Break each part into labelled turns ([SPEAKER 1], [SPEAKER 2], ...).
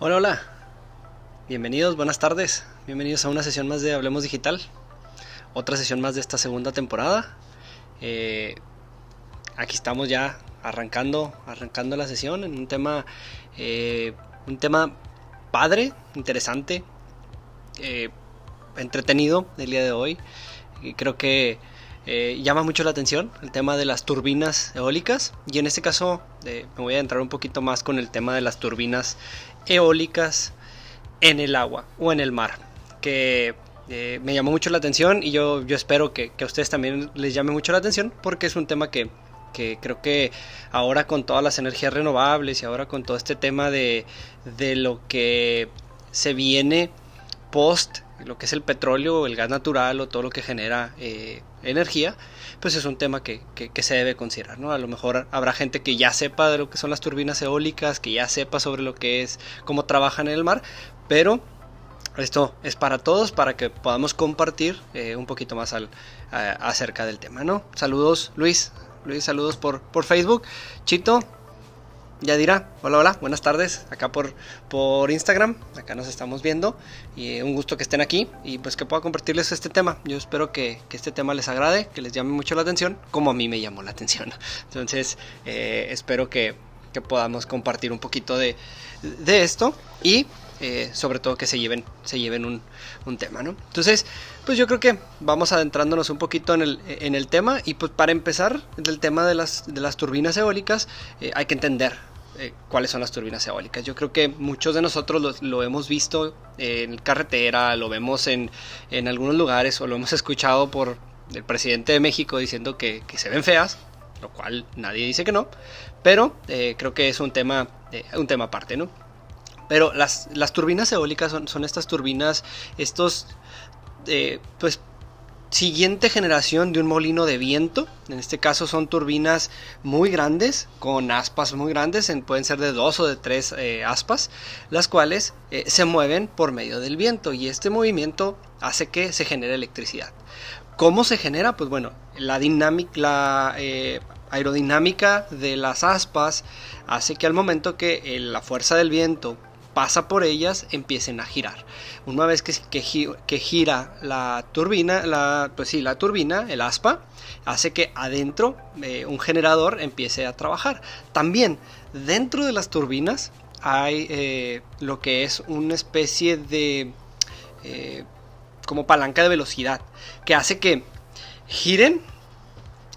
[SPEAKER 1] Hola, hola, bienvenidos, buenas tardes, bienvenidos a una sesión más de Hablemos Digital, otra sesión más de esta segunda temporada. Eh, Aquí estamos ya arrancando la sesión en un tema padre, interesante, eh, entretenido del día de hoy. Y creo que llama mucho la atención el tema de las turbinas eólicas, y en este caso me voy a entrar un poquito más con el tema de las turbinas eólicas en el agua o en el mar, que me llamó mucho la atención, y yo espero que a ustedes también les llame mucho la atención, porque es un tema que creo que ahora, con todas las energías renovables y ahora con todo este tema de lo que se viene post lo que es el petróleo, el gas natural o todo lo que genera energía, pues es un tema que se debe considerar, ¿no? A lo mejor habrá gente que ya sepa de lo que son las turbinas eólicas, que ya sepa sobre lo que es, cómo trabajan en el mar, pero esto es para todos, para que podamos compartir un poquito más acerca del tema, ¿no? Saludos, Luis, saludos por Facebook. Chito, Yadira, hola, hola, buenas tardes, acá por Instagram, acá nos estamos viendo, y un gusto que estén aquí y pues que pueda compartirles este tema. Yo espero que este tema les agrade, que les llame mucho la atención, como a mí me llamó la atención. Entonces, espero que podamos compartir un poquito de esto, y sobre todo que se lleven un tema, ¿no? Entonces, pues yo creo que vamos adentrándonos un poquito en el tema, y pues para empezar, del tema de las turbinas eólicas, hay que entender cuáles son las turbinas eólicas. Yo creo que muchos de nosotros lo hemos visto en carretera, lo vemos en algunos lugares, o lo hemos escuchado por el presidente de México diciendo que se ven feas, lo cual nadie dice que no, pero creo que es un tema aparte, ¿no? Pero las turbinas eólicas son estas turbinas, pues siguiente generación de un molino de viento. En este caso son turbinas muy grandes, con aspas muy grandes, pueden ser de 2 o de 3 aspas, las cuales se mueven por medio del viento, y este movimiento hace que se genere electricidad. ¿Cómo se genera? Pues bueno, la aerodinámica de las aspas hace que al momento que la fuerza del viento pasa por ellas, empiecen a girar. Una vez que gira la turbina, la turbina, el aspa, hace que adentro un generador empiece a trabajar. También dentro de las turbinas hay lo que es una especie de como palanca de velocidad, que hace que giren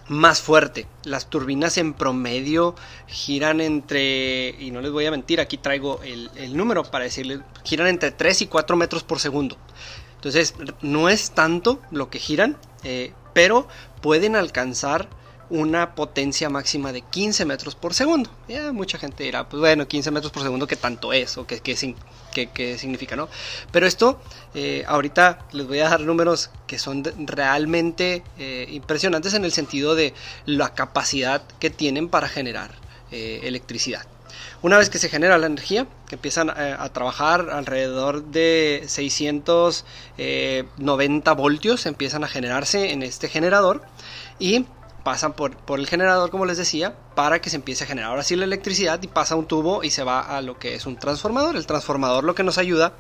[SPEAKER 1] más fuerte. Las turbinas en promedio giran entre, y no les voy a mentir, aquí traigo el número para decirles, giran entre 3 y 4 metros por segundo. Entonces no es tanto lo que giran, pero pueden alcanzar una potencia máxima de 15 metros por segundo. Ya mucha gente dirá, pues bueno, 15 metros por segundo, ¿qué tanto es? ¿O qué significa, no? Pero esto, ahorita les voy a dar números que son realmente impresionantes, en el sentido de la capacidad que tienen para generar electricidad. Una vez que se genera la energía, que empiezan a trabajar alrededor de 690 voltios, empiezan a generarse en este generador, y pasan por el generador, como les decía, para que se empiece a generar ahora sí la electricidad, y pasa un tubo y se va a lo que es un transformador. El transformador lo que nos ayuda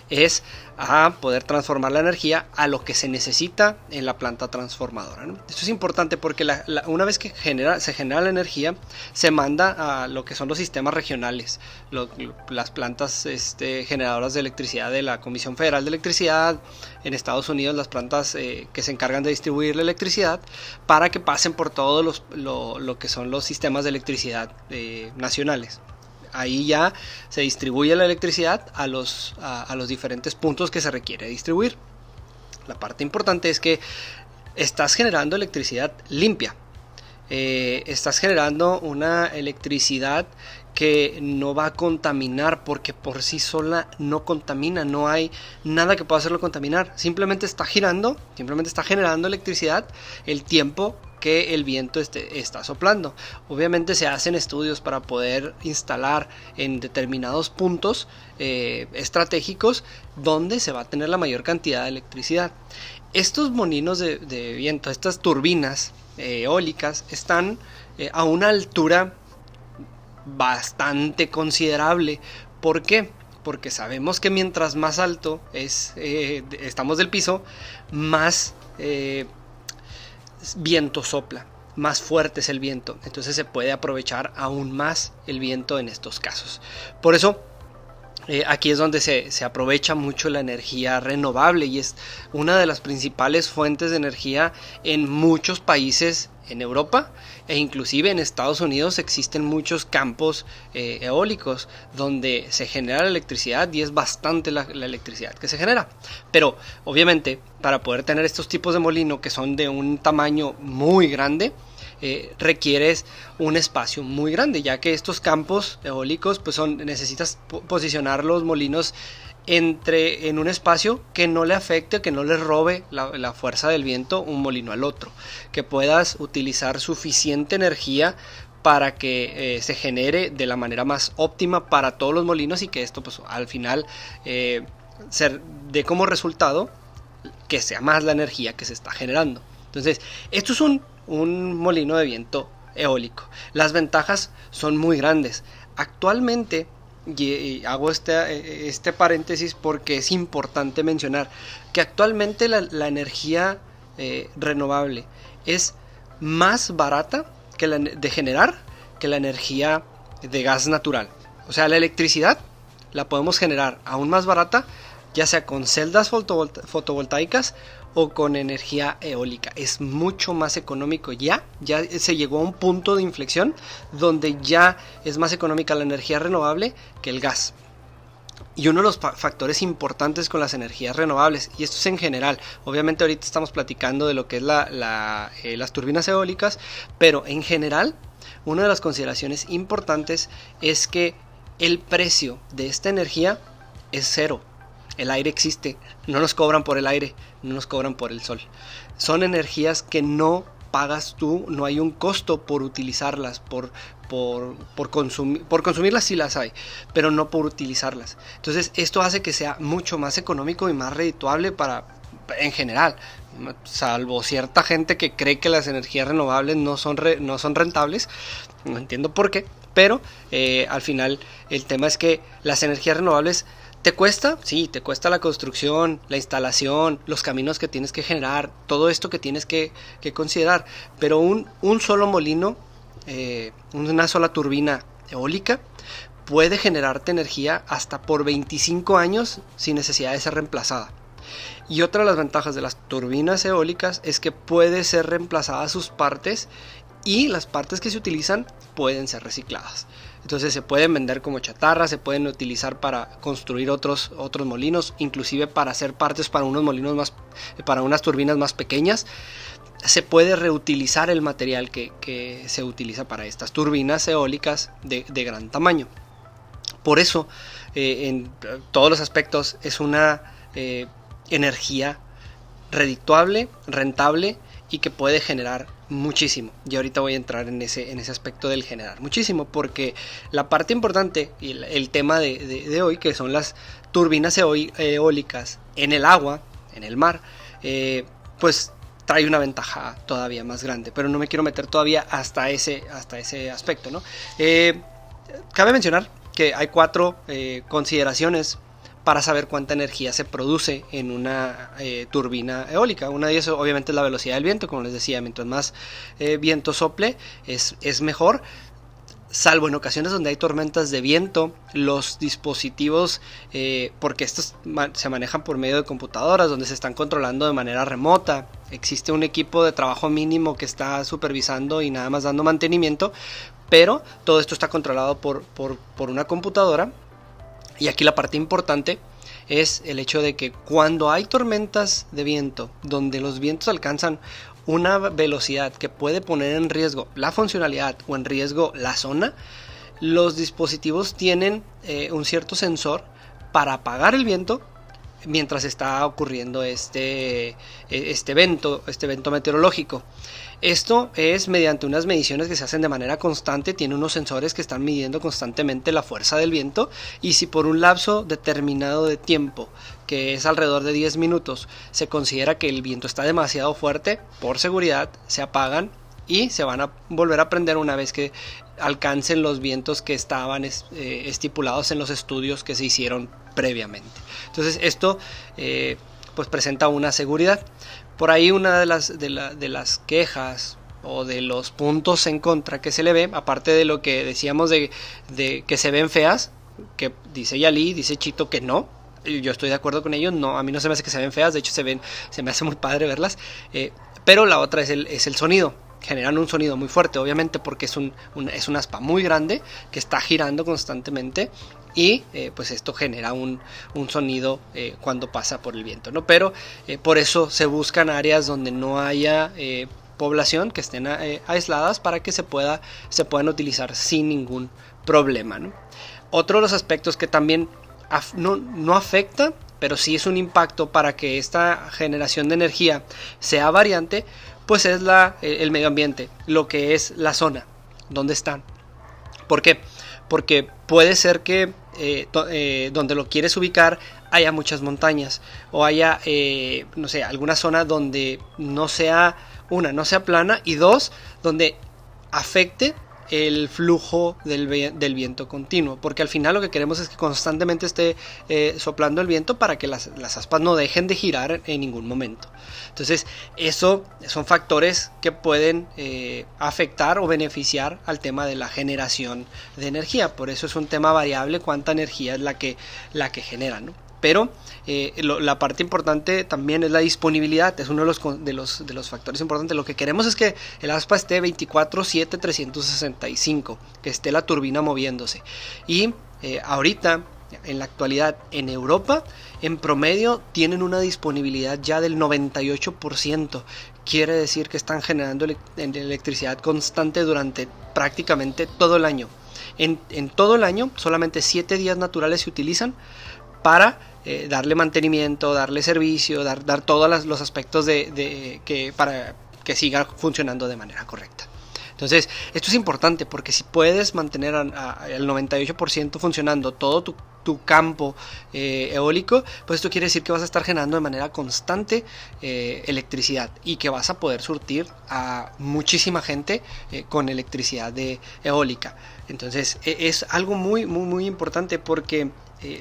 [SPEAKER 1] es a poder transformar la energía a lo que se necesita en la planta transformadora, ¿no? Esto es importante porque una vez que se genera la energía, se manda a lo que son los sistemas regionales, las plantas generadoras de electricidad de la Comisión Federal de Electricidad en Estados Unidos, las plantas que se encargan de distribuir la electricidad, para que pasen por todos lo que son los sistemas de electricidad nacionales. Ahí ya se distribuye la electricidad a los diferentes puntos que se requiere distribuir. La parte importante es que estás generando electricidad limpia. Estás generando una electricidad que no va a contaminar, porque por sí sola no contamina, no hay nada que pueda hacerlo contaminar. Simplemente está girando, simplemente está generando electricidad el tiempo que el viento está soplando. Obviamente se hacen estudios para poder instalar en determinados puntos estratégicos donde se va a tener la mayor cantidad de electricidad. Estos molinos de viento, estas turbinas eólicas, están a una altura bastante considerable. ¿Por qué? porque sabemos que mientras más alto estamos del piso, más viento sopla, más fuerte es el viento, entonces se puede aprovechar aún más el viento en estos casos. Por eso aquí es donde se aprovecha mucho la energía renovable y es una de las principales fuentes de energía en muchos países en Europa e inclusive en Estados Unidos. Existen muchos campos eólicos donde se genera la electricidad y es bastante la electricidad que se genera. Pero obviamente para poder tener estos tipos de molino que son de un tamaño muy grande, requieres un espacio muy grande, ya que estos campos eólicos pues necesitas posicionar los molinos en un espacio que no le afecte, que no le robe la fuerza del viento un molino al otro, que puedas utilizar suficiente energía para que se genere de la manera más óptima para todos los molinos y que esto pues al final dé como resultado que sea más la energía que se está generando. Entonces esto es un molino de viento eólico. Las ventajas son muy grandes. Actualmente, y hago este paréntesis porque es importante mencionar que actualmente la energía renovable es más barata de generar que la energía de gas natural. O sea, la electricidad la podemos generar aún más barata, ya sea con celdas fotovoltaicas o con energía eólica. Es mucho más económico, ya se llegó a un punto de inflexión donde ya es más económica la energía renovable que el gas. Y uno de los factores importantes con las energías renovables, y esto es en general, obviamente ahorita estamos platicando de lo que es las turbinas eólicas, pero en general una de las consideraciones importantes es que el precio de esta energía es cero. El aire existe, no nos cobran por el aire, no nos cobran por el sol. Son energías que no pagas tú, no hay un costo por utilizarlas, por consumirlas sí las hay, pero no por utilizarlas. Entonces esto hace que sea mucho más económico y más redituable en general, salvo cierta gente que cree que las energías renovables no son rentables, no entiendo por qué, pero al final el tema es que las energías renovables ¿te cuesta? Sí, te cuesta la construcción, la instalación, los caminos que tienes que generar, todo esto que tienes que considerar. Pero un solo molino, una sola turbina eólica, puede generarte energía hasta por 25 años sin necesidad de ser reemplazada. Y otra de las ventajas de las turbinas eólicas es que puede ser reemplazada sus partes y las partes que se utilizan pueden ser recicladas. Entonces se pueden vender como chatarra, se pueden utilizar para construir otros molinos, inclusive para hacer partes para unos molinos para unas turbinas más pequeñas. Se puede reutilizar el material que se utiliza para estas turbinas eólicas de gran tamaño. Por eso, en todos los aspectos, es una energía redituable, rentable y que puede generar muchísimo. Y ahorita voy a entrar en ese aspecto del generar muchísimo, porque la parte importante y el tema de hoy, que son las turbinas eólicas en el agua, en el mar, pues trae una ventaja todavía más grande, pero no me quiero meter todavía hasta ese aspecto, ¿no? Cabe mencionar que hay 4 consideraciones para saber cuánta energía se produce en una turbina eólica. Una de ellas obviamente es la velocidad del viento, como les decía, mientras más viento sople es mejor, salvo en ocasiones donde hay tormentas de viento. Los dispositivos, porque estos se manejan por medio de computadoras donde se están controlando de manera remota, existe un equipo de trabajo mínimo que está supervisando y nada más dando mantenimiento, pero todo esto está controlado por una computadora. Y aquí la parte importante es el hecho de que cuando hay tormentas de viento, donde los vientos alcanzan una velocidad que puede poner en riesgo la funcionalidad o en riesgo la zona, los dispositivos tienen un cierto sensor para apagar el viento mientras está ocurriendo este evento meteorológico. Esto es mediante unas mediciones que se hacen de manera constante, tiene unos sensores que están midiendo constantemente la fuerza del viento, y si por un lapso determinado de tiempo, que es alrededor de 10 minutos, se considera que el viento está demasiado fuerte, por seguridad se apagan y se van a volver a prender una vez que alcancen los vientos que estaban estipulados en los estudios que se hicieron previamente. Entonces esto pues presenta una seguridad. Por ahí una de las quejas o de los puntos en contra que se le ve, aparte de lo que decíamos de que se ven feas, que dice Yali, dice Chito que no, yo estoy de acuerdo con ellos, no, a mí no se me hace que se ven feas, de hecho se me hace muy padre verlas, pero la otra es el sonido. Generan un sonido muy fuerte, obviamente, porque es un aspa muy grande que está girando constantemente y pues esto genera un sonido cuando pasa por el viento, ¿no? Pero por eso se buscan áreas donde no haya población, que estén aisladas, para que se puedan utilizar sin ningún problema, ¿no? Otro de los aspectos que también no afecta, pero sí es un impacto para que esta generación de energía sea variante, pues es el medio ambiente, lo que es la zona donde están. ¿Por qué? Porque puede ser que donde lo quieres ubicar haya muchas montañas o haya, no sé, alguna zona donde no sea plana, y dos, donde afecte el flujo del viento continuo, porque al final lo que queremos es que constantemente esté soplando el viento para que las aspas no dejen de girar en ningún momento. Entonces eso son factores que pueden afectar o beneficiar al tema de la generación de energía. Por eso es un tema variable cuánta energía es la que genera, ¿no? Pero la parte importante también es la disponibilidad, es uno de los factores importantes. Lo que queremos es que el aspa esté 24/7, 365, que esté la turbina moviéndose. Y ahorita, en la actualidad, en Europa, en promedio tienen una disponibilidad ya del 98%. Quiere decir que están generando electricidad constante durante prácticamente todo el año. En todo el año, solamente 7 días naturales se utilizan para darle mantenimiento, darle servicio, dar todos los aspectos para que siga funcionando de manera correcta. Entonces, esto es importante porque si puedes mantener el 98% funcionando todo tu campo eólico, pues esto quiere decir que vas a estar generando de manera constante electricidad y que vas a poder surtir a muchísima gente con electricidad eólica. Entonces, es algo muy, muy, muy importante porque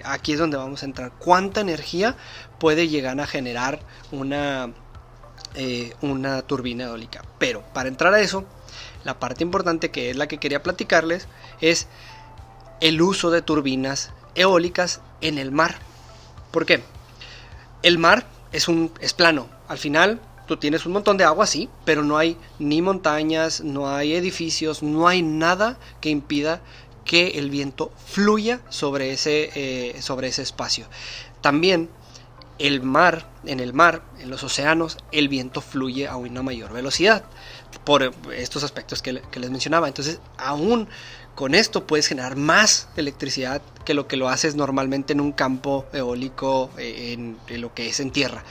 [SPEAKER 1] aquí es donde vamos a entrar. ¿Cuánta energía puede llegar a generar una turbina eólica? Pero para entrar a eso, la parte importante, que es la que quería platicarles, es el uso de turbinas eólicas en el mar. ¿Por qué? El mar es plano. Al final tú tienes un montón de agua, sí, pero no hay ni montañas, no hay edificios, no hay nada que impida que el viento fluya sobre ese espacio. También en el mar, en los océanos, el viento fluye a una mayor velocidad por estos aspectos que les mencionaba. Entonces, aún con esto puedes generar más electricidad que lo haces normalmente en un campo eólico, en lo que es en tierra.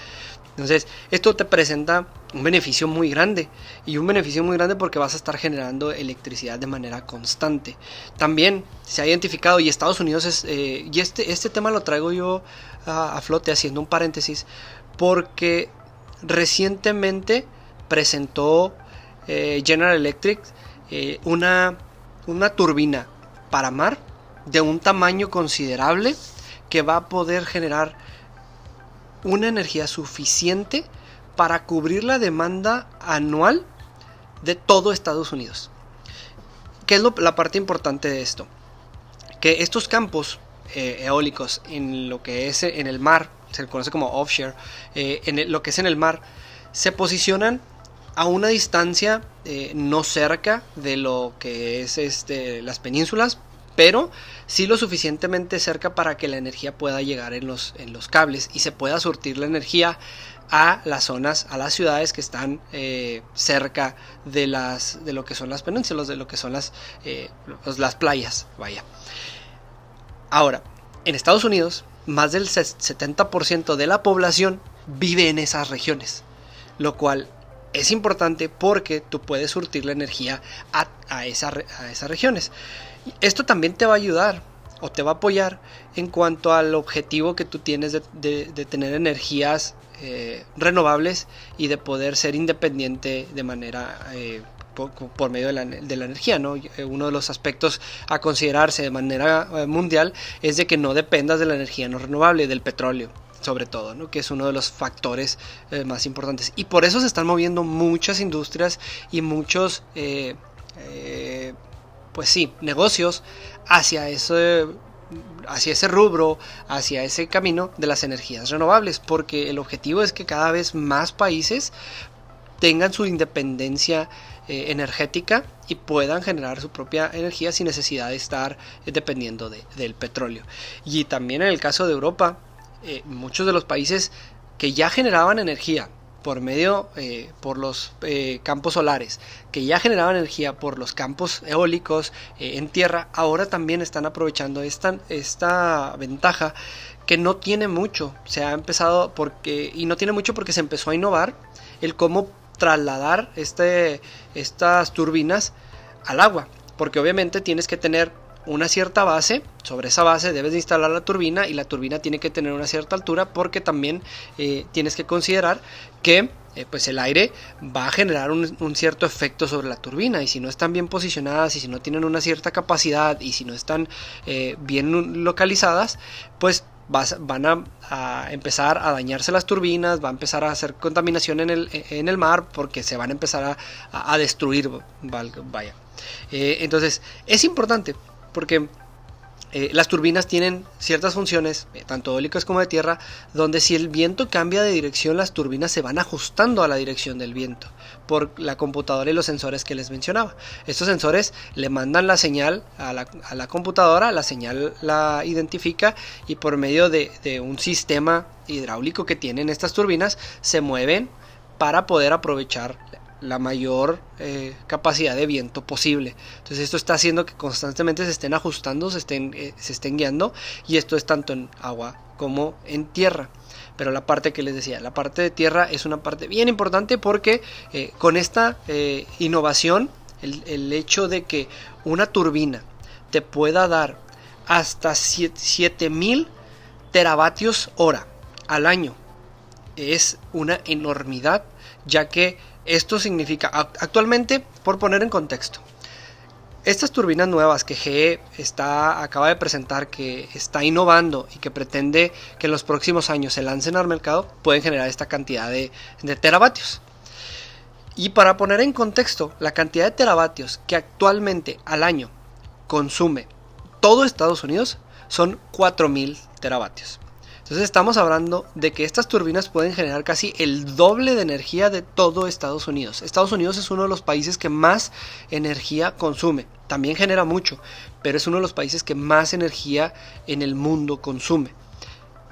[SPEAKER 1] Entonces, esto te presenta un beneficio muy grande, y un beneficio muy grande porque vas a estar generando electricidad de manera constante. También se ha identificado, y Estados Unidos y este tema lo traigo yo a flote, haciendo un paréntesis, porque recientemente presentó General Electric una turbina para mar de un tamaño considerable que va a poder generar una energía suficiente para cubrir la demanda anual de todo Estados Unidos. ¿Qué es la parte importante de esto? Que estos campos eólicos en lo que es en el mar, se conoce como offshore, lo que es en el mar, se posicionan a una distancia no cerca de lo que es las penínsulas, pero sí lo suficientemente cerca para que la energía pueda llegar en los cables y se pueda surtir la energía a las zonas, a las ciudades que están cerca de lo que son las penínsulas, de lo que son las playas, vaya. Ahora, en Estados Unidos, más del 70% de la población vive en esas regiones, lo cual es importante porque tú puedes surtir la energía a esas regiones. Esto también te va a ayudar o te va a apoyar en cuanto al objetivo que tú tienes de tener energías renovables y de poder ser independiente de manera por medio de la energía, ¿no? Uno de los aspectos a considerarse de manera mundial es de que no dependas de la energía no renovable, del petróleo sobre todo, ¿no? Que es uno de los factores más importantes, y por eso se están moviendo muchas industrias y muchos pues sí, negocios hacia ese rubro, hacia ese camino de las energías renovables, porque el objetivo es que cada vez más países tengan su independencia energética y puedan generar su propia energía sin necesidad de estar dependiendo del petróleo. Y también en el caso de Europa, muchos de los países que ya generaban energía por los campos solares, que ya generaban energía por los campos eólicos en tierra, ahora también están aprovechando esta ventaja que no tiene mucho. Se ha empezado y no tiene mucho porque se empezó a innovar el cómo trasladar estas turbinas al agua, porque obviamente tienes que tener una cierta base. Sobre esa base debes de instalar la turbina, y la turbina tiene que tener una cierta altura, porque también tienes que considerar que pues el aire va a generar un cierto efecto sobre la turbina, y si no están bien posicionadas, y si no tienen una cierta capacidad, y si no están bien localizadas, pues van a empezar a dañarse las turbinas, va a empezar a hacer contaminación en el mar, porque se van a empezar a destruir, vaya. Entonces es importante porque las turbinas tienen ciertas funciones, tanto eólicas como de tierra, donde si el viento cambia de dirección, las turbinas se van ajustando a la dirección del viento por la computadora y los sensores que les mencionaba. Estos sensores le mandan la señal a la computadora, la señal la identifica, y por medio de un sistema hidráulico que tienen estas turbinas, se mueven para poder aprovechar la mayor capacidad de viento posible. Entonces esto está haciendo que constantemente se estén ajustando, se estén guiando, y esto es tanto en agua como en tierra. Pero la parte que les decía, la parte de tierra es una parte bien importante, porque con esta innovación, el hecho de que una turbina te pueda dar hasta 7000 teravatios hora al año es una enormidad, ya que esto significa, actualmente, por poner en contexto, estas turbinas nuevas que GE acaba de presentar, que está innovando y que pretende que en los próximos años se lancen al mercado, pueden generar esta cantidad de teravatios. Y para poner en contexto, la cantidad de teravatios que actualmente al año consume todo Estados Unidos son 4000 teravatios. Entonces estamos hablando de que estas turbinas pueden generar casi el doble de energía de todo Estados Unidos. Estados Unidos es uno de los países que más energía consume. También genera mucho, pero es uno de los países que más energía en el mundo consume.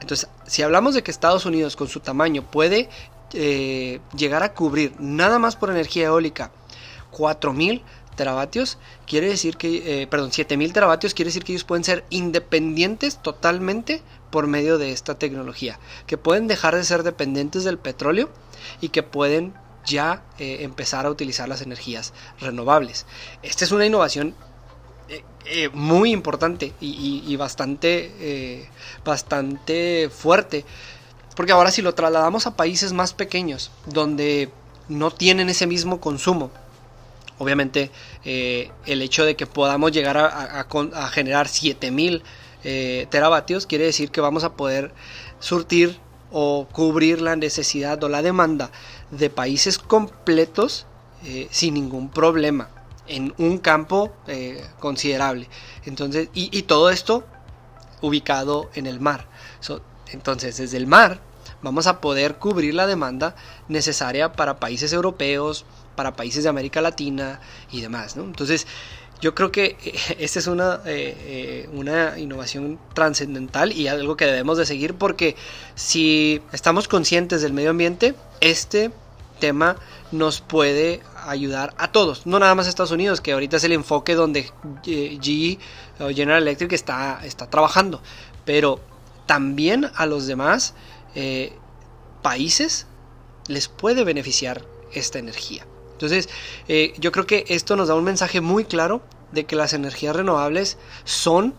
[SPEAKER 1] Entonces, si hablamos de que Estados Unidos, con su tamaño, puede llegar a cubrir nada más por energía eólica 4000 teravatios, quiere decir que 7000 teravatios, quiere decir que ellos pueden ser independientes totalmente por medio de esta tecnología, que pueden dejar de ser dependientes del petróleo y que pueden ya empezar a utilizar las energías renovables. Esta es una innovación muy importante y bastante fuerte, porque ahora, si lo trasladamos a países más pequeños donde no tienen ese mismo consumo, obviamente el hecho de que podamos llegar a generar 7000 teravatios quiere decir que vamos a poder surtir o cubrir la necesidad o la demanda de países completos sin ningún problema, en un campo considerable. Entonces, y todo esto ubicado en el mar. Entonces, desde el mar vamos a poder cubrir la demanda necesaria para países europeos, para países de América Latina y demás, ¿no? Entonces, yo creo que esta es una innovación trascendental y algo que debemos de seguir, porque si estamos conscientes del medio ambiente, este tema nos puede ayudar a todos, no nada más a Estados Unidos, que ahorita es el enfoque donde GE o General Electric está trabajando, pero también a los demás países les puede beneficiar esta energía. Entonces, yo creo que esto nos da un mensaje muy claro de que las energías renovables son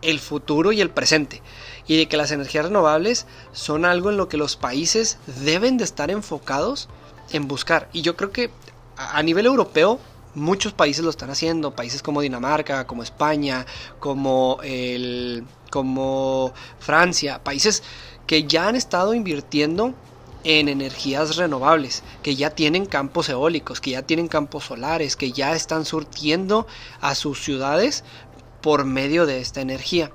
[SPEAKER 1] el futuro y el presente, y de que las energías renovables son algo en lo que los países deben de estar enfocados en buscar. Y yo creo que a nivel europeo, muchos países lo están haciendo, países como Dinamarca, como España, como Francia, países que ya han estado invirtiendo en energías renovables, que ya tienen campos eólicos, que ya tienen campos solares, que ya están surtiendo a sus ciudades por medio de esta energía.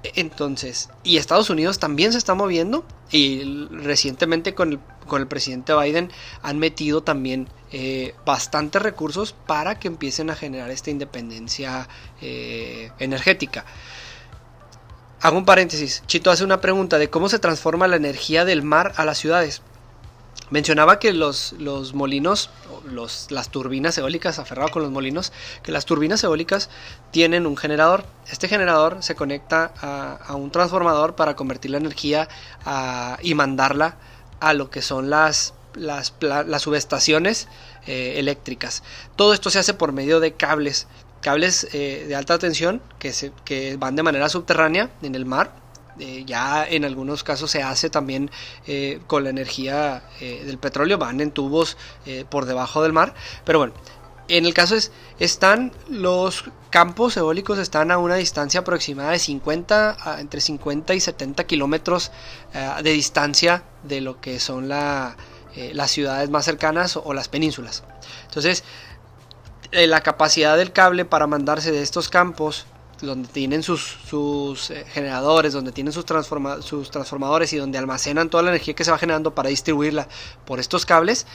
[SPEAKER 1] Entonces, y Estados Unidos también se está moviendo, y recientemente con el presidente Biden han metido también bastantes recursos para que empiecen a generar esta independencia energética. Hago un paréntesis. Chito hace una pregunta de cómo se transforma la energía del mar a las ciudades. Mencionaba que los molinos, las turbinas eólicas, aferrado con los molinos, que las turbinas eólicas tienen un generador. Este generador se conecta a un transformador para convertir la energía y mandarla a lo que son las subestaciones eléctricas. Todo esto se hace por medio de cables de alta tensión que van de manera subterránea en el mar. Ya en algunos casos se hace también con la energía del petróleo, van en tubos por debajo del mar, pero bueno, en el caso están los campos eólicos, están a una distancia aproximada de entre 50 y 70 kilómetros de distancia de lo que son las ciudades más cercanas o las penínsulas. Entonces, la capacidad del cable para mandarse de estos campos, donde tienen sus generadores, donde tienen sus transformadores y donde almacenan toda la energía que se va generando para distribuirla por estos cables,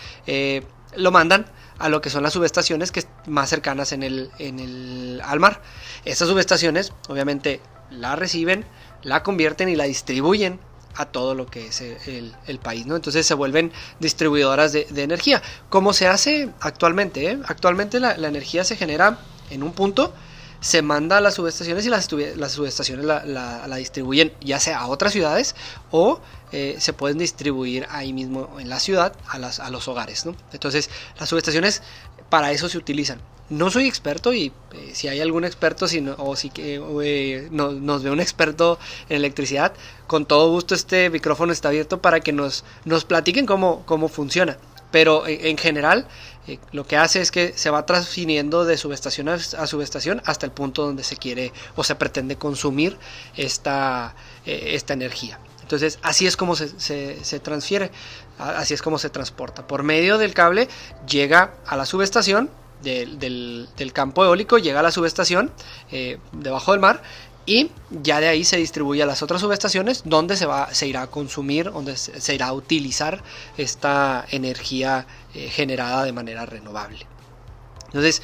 [SPEAKER 1] lo mandan a lo que son las subestaciones que más cercanas al mar. Estas subestaciones obviamente la reciben, la convierten y la distribuyen a todo lo que es el país, ¿no? Entonces se vuelven distribuidoras de energía, como se hace actualmente. Actualmente la energía se genera en un punto, se manda a las subestaciones y las subestaciones la distribuyen ya sea a otras ciudades o se pueden distribuir ahí mismo en la ciudad a los hogares, ¿no? Entonces las subestaciones para eso se utilizan. No soy experto y si hay algún experto nos ve un experto en electricidad, con todo gusto este micrófono está abierto para que nos platiquen cómo funciona. Pero en general lo que hace es que se va transfiriendo de subestación a subestación hasta el punto donde se quiere o se pretende consumir esta energía. Entonces así es como se transfiere, así es como se transporta. Por medio del cable llega a la subestación del campo eólico, llega a la subestación debajo del mar, y ya de ahí se distribuye a las otras subestaciones donde se irá a consumir, donde se irá a utilizar esta energía generada de manera renovable. Entonces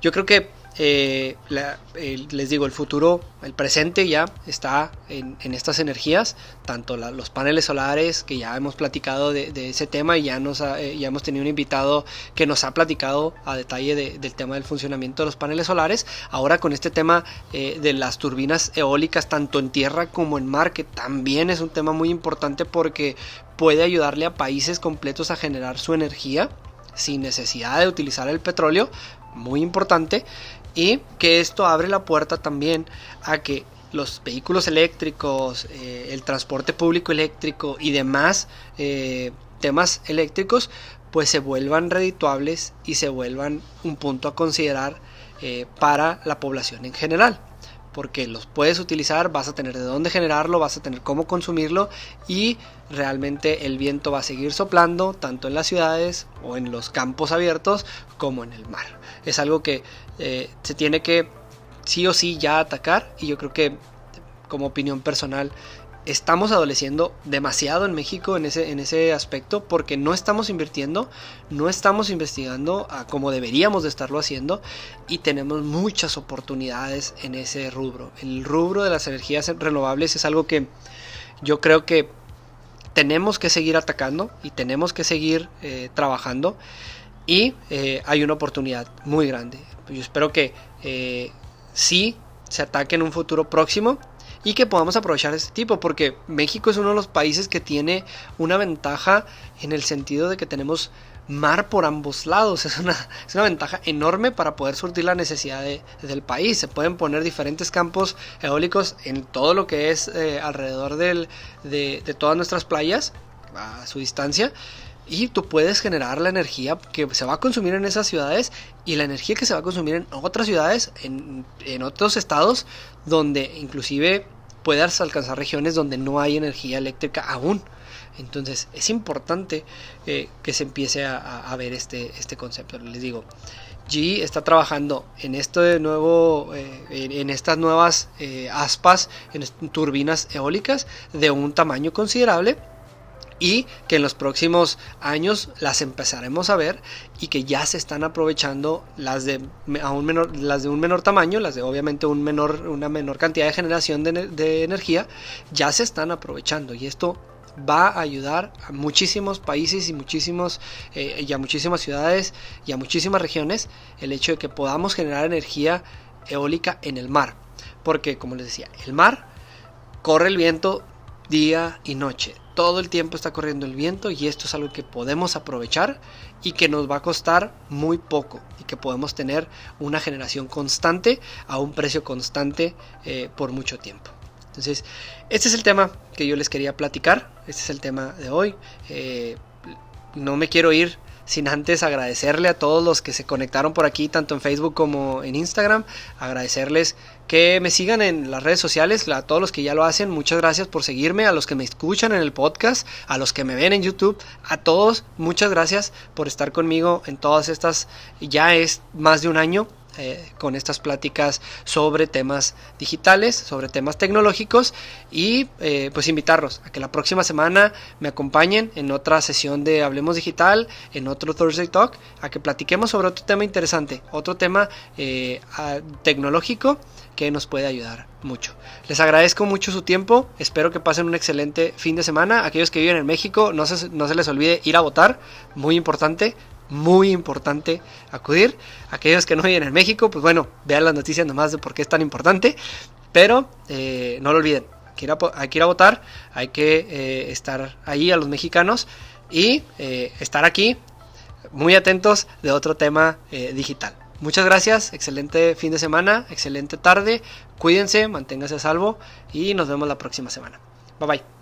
[SPEAKER 1] yo creo que les digo, el futuro, el presente ya está en estas energías, tanto los paneles solares, que ya hemos platicado de ese tema y ya hemos tenido un invitado que nos ha platicado a detalle del tema del funcionamiento de los paneles solares. Ahora con este tema de las turbinas eólicas tanto en tierra como en mar, que también es un tema muy importante porque puede ayudarle a países completos a generar su energía sin necesidad de utilizar el petróleo, muy importante. Y que esto abre la puerta también a que los vehículos eléctricos, el transporte público eléctrico y demás temas eléctricos pues se vuelvan redituables y se vuelvan un punto a considerar para la población en general, porque los puedes utilizar, vas a tener de dónde generarlo, vas a tener cómo consumirlo, y realmente el viento va a seguir soplando tanto en las ciudades o en los campos abiertos como en el mar. Es algo que se tiene que sí o sí ya atacar, y yo creo que, como opinión personal, estamos adoleciendo demasiado en México en ese aspecto, porque no estamos invirtiendo, no estamos investigando como deberíamos de estarlo haciendo, y tenemos muchas oportunidades en ese rubro. El rubro de las energías renovables es algo que yo creo que tenemos que seguir atacando y tenemos que seguir trabajando, y hay una oportunidad muy grande. Yo espero que sí se ataque en un futuro próximo y que podamos aprovechar este tipo, porque México es uno de los países que tiene una ventaja en el sentido de que tenemos mar por ambos lados. Es una ventaja enorme para poder surtir la necesidad del país. Se pueden poner diferentes campos eólicos en todo lo que es alrededor de todas nuestras playas a su distancia, y tú puedes generar la energía que se va a consumir en esas ciudades y la energía que se va a consumir en otras ciudades, en otros estados, donde inclusive puedas alcanzar regiones donde no hay energía eléctrica aún. Entonces es importante que se empiece a ver este concepto. Les digo, GE está trabajando en esto de nuevo, en estas nuevas aspas, en turbinas eólicas de un tamaño considerable, y que en los próximos años las empezaremos a ver, y que ya se están aprovechando las de un menor tamaño, las de obviamente una menor cantidad de generación de energía, ya se están aprovechando, y esto va a ayudar a muchísimos países y a muchísimas ciudades y a muchísimas regiones, el hecho de que podamos generar energía eólica en el mar, porque como les decía, el mar corre el viento día y noche, todo el tiempo está corriendo el viento, y esto es algo que podemos aprovechar y que nos va a costar muy poco, y que podemos tener una generación constante a un precio constante por mucho tiempo. Entonces, este es el tema que yo les quería platicar, este es el tema de hoy. No me quiero ir sin antes agradecerle a todos los que se conectaron por aquí, tanto en Facebook como en Instagram, agradecerles que me sigan en las redes sociales, a todos los que ya lo hacen, muchas gracias por seguirme, a los que me escuchan en el podcast, a los que me ven en YouTube, a todos, muchas gracias por estar conmigo en todas estas, ya es más de un año, con estas pláticas sobre temas digitales, sobre temas tecnológicos, y pues invitarlos a que la próxima semana me acompañen en otra sesión de Hablemos Digital, en otro Thursday Talk, a que platiquemos sobre otro tema interesante, otro tema tecnológico que nos puede ayudar mucho. Les agradezco mucho su tiempo, espero que pasen un excelente fin de semana. Aquellos que viven en México, no se les olvide ir a votar, muy importante acudir. Aquellos que no viven en México, pues bueno, vean las noticias nomás de por qué es tan importante, pero no lo olviden, hay que ir a votar, hay que estar ahí a los mexicanos, y estar aquí muy atentos de otro tema digital. Muchas gracias, excelente fin de semana, excelente tarde, cuídense, manténganse a salvo, y nos vemos la próxima semana. Bye bye.